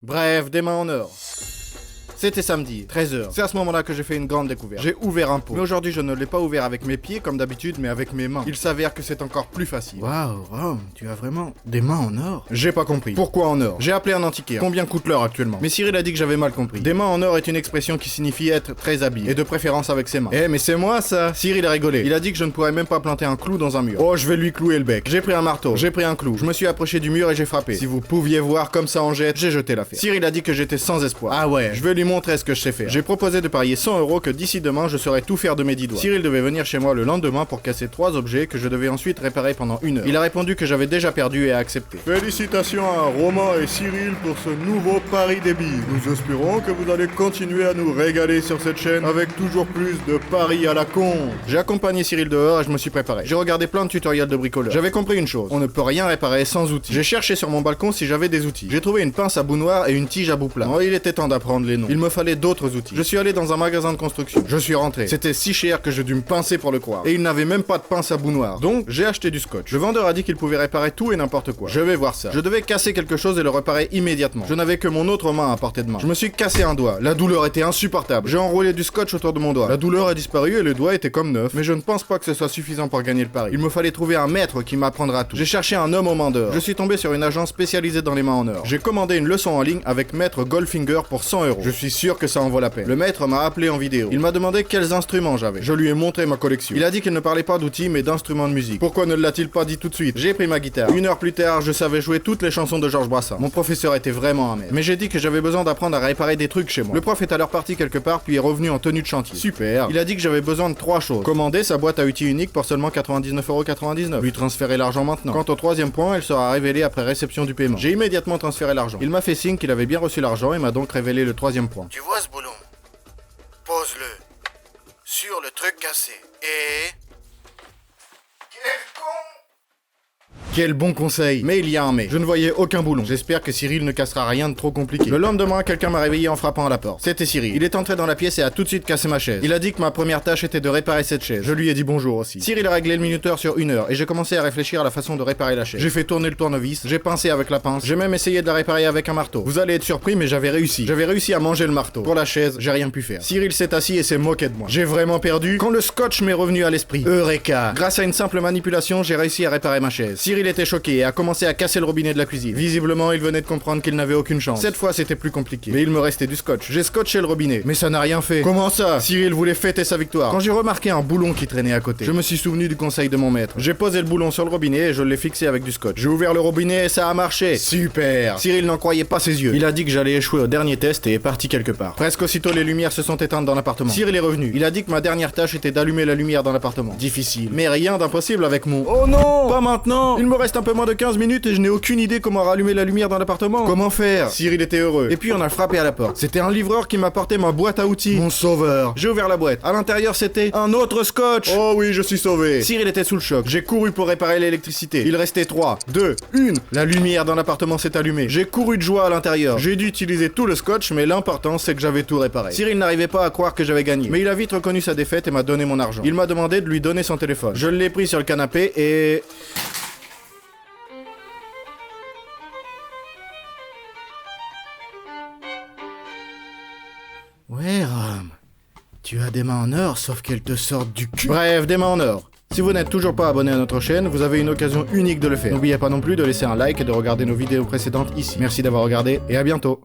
Bref, des mains en or. C'était samedi, 13h. C'est à ce moment-là que j'ai fait une grande découverte. J'ai ouvert un pot. Mais aujourd'hui, je ne l'ai pas ouvert avec mes pieds comme d'habitude, mais avec mes mains. Il s'avère que c'est encore plus facile. Waouh, Rome, tu as vraiment des mains en or? J'ai pas compris. Pourquoi en or? J'ai appelé un antiquaire. Combien coûte l'or actuellement? Mais Cyril a dit que j'avais mal compris. Des mains en or est une expression qui signifie être très habile. Et de préférence avec ses mains. Eh, mais c'est moi ça! Cyril a rigolé. Il a dit que je ne pourrais même pas planter un clou dans un mur. Oh, je vais lui clouer le bec. J'ai pris un marteau. J'ai pris un clou. Je me suis approché du mur et j'ai frappé. Si vous pouviez voir comme ça en jette, j'ai jeté l'affaire. Cyril a dit que j'étais sans espoir. Ah ouais, je vais lui montrer ce que je sais faire. J'ai proposé de parier 100 € que d'ici demain, je saurais tout faire de mes 10 doigts. Cyril devait venir chez moi le lendemain pour casser 3 objets que je devais ensuite réparer pendant 1 heure. Il a répondu que j'avais déjà perdu et a accepté. Félicitations à Romain et Cyril pour ce nouveau pari des billes. Nous espérons que vous allez continuer à nous régaler sur cette chaîne avec toujours plus de paris à la con. J'ai accompagné Cyril dehors et je me suis préparé. J'ai regardé plein de tutoriels de bricoleur. J'avais compris une chose, on ne peut rien réparer sans outils. J'ai cherché sur mon balcon si j'avais des outils. J'ai trouvé une pince à bout noir et une tige à bout plat. Oh, il était temps d'apprendre les noms. Il me fallait d'autres outils. Je suis allé dans un magasin de construction. Je suis rentré. C'était si cher que j'ai dû me pincer pour le croire. Et il n'avait même pas de pince à bout noir. Donc, j'ai acheté du scotch. Le vendeur a dit qu'il pouvait réparer tout et n'importe quoi. Je vais voir ça. Je devais casser quelque chose et le réparer immédiatement. Je n'avais que mon autre main à portée de main. Je me suis cassé un doigt. La douleur était insupportable. J'ai enroulé du scotch autour de mon doigt. La douleur a disparu et le doigt était comme neuf. Mais je ne pense pas que ce soit suffisant pour gagner le pari. Il me fallait trouver un maître qui m'apprendra tout. J'ai cherché un homme aux mains d'or. Je suis tombé sur une agence spécialisée dans les mains en or. J'ai commandé une leçon en ligne avec maître Goldfinger pour 100 €. Je suis sûr que ça en vaut la peine. Le maître m'a appelé en vidéo. Il m'a demandé quels instruments j'avais. Je lui ai montré ma collection. Il a dit qu'il ne parlait pas d'outils mais d'instruments de musique. Pourquoi ne l'a-t-il pas dit tout de suite? J'ai pris ma guitare. 1 heure plus tard, je savais jouer toutes les chansons de Georges Brassens. Mon professeur était vraiment amer. Mais j'ai dit que j'avais besoin d'apprendre à réparer des trucs chez moi. Le prof est alors parti quelque part puis est revenu en tenue de chantier. Super. Il a dit que j'avais besoin de 3 choses. Commander sa boîte à outils unique pour seulement 99,99 €. Lui transférer l'argent maintenant. Quant au troisième point, elle sera révélée après réception du paiement. J'ai immédiatement transféré l'argent. Il m'a fait signe qu'il avait bien reçu l'argent et m'a donc révélé le troisième point. Tu vois ce boulon? Pose-le sur le truc cassé. Et... Quel con! Quel bon conseil! Mais il y a un mais. Je ne voyais aucun boulon. J'espère que Cyril ne cassera rien de trop compliqué. Le lendemain, quelqu'un m'a réveillé en frappant à la porte. C'était Cyril. Il est entré dans la pièce et a tout de suite cassé ma chaise. Il a dit que ma première tâche était de réparer cette chaise. Je lui ai dit bonjour aussi. Cyril a réglé le minuteur sur 1 heure et j'ai commencé à réfléchir à la façon de réparer la chaise. J'ai fait tourner le tournevis, j'ai pincé avec la pince, j'ai même essayé de la réparer avec un marteau. Vous allez être surpris, mais j'avais réussi. J'avais réussi à manger le marteau. Pour la chaise, j'ai rien pu faire. Cyril s'est assis et s'est moqué de moi. J'ai vraiment perdu quand le scotch m'est revenu à l'esprit. Eureka! Grâce à une simple manipulation, j'ai réussi à réparer ma chaise. Cyril était choqué et a commencé à casser le robinet de la cuisine. Visiblement, il venait de comprendre qu'il n'avait aucune chance. Cette fois, c'était plus compliqué. Mais il me restait du scotch. J'ai scotché le robinet, mais ça n'a rien fait. Comment ça? Cyril voulait fêter sa victoire. Quand j'ai remarqué un boulon qui traînait à côté, je me suis souvenu du conseil de mon maître. J'ai posé le boulon sur le robinet et je l'ai fixé avec du scotch. J'ai ouvert le robinet et ça a marché. Super! Cyril n'en croyait pas ses yeux. Il a dit que j'allais échouer au dernier test et est parti quelque part. Presque aussitôt, les lumières se sont éteintes dans l'appartement. Cyril est revenu. Il a dit que ma dernière tâche était d'allumer la lumière dans l'appartement. Difficile. Mais rien d'impossible avec mon... Oh non! Pas maintenant! Il me reste un peu moins de 15 minutes et je n'ai aucune idée comment rallumer la lumière dans l'appartement. Comment faire? Cyril était heureux. Et puis on a frappé à la porte. C'était un livreur qui m'apportait ma boîte à outils. Mon sauveur. J'ai ouvert la boîte. À l'intérieur, c'était un autre scotch. Oh oui, je suis sauvé. Cyril était sous le choc. J'ai couru pour réparer l'électricité. Il restait 3, 2, 1. La lumière dans l'appartement s'est allumée. J'ai couru de joie à l'intérieur. J'ai dû utiliser tout le scotch, mais l'important c'est que j'avais tout réparé. Cyril n'arrivait pas à croire que j'avais gagné. Mais il a vite reconnu sa défaite et m'a donné mon argent. Il m'a demandé de lui donner son téléphone. Je l'ai pris sur le canapé et... Ouais, Rome. Tu as des mains en or, sauf qu'elles te sortent du cul. Bref, des mains en or. Si vous n'êtes toujours pas abonné à notre chaîne, vous avez une occasion unique de le faire. N'oubliez pas non plus de laisser un like et de regarder nos vidéos précédentes ici. Merci d'avoir regardé et à bientôt.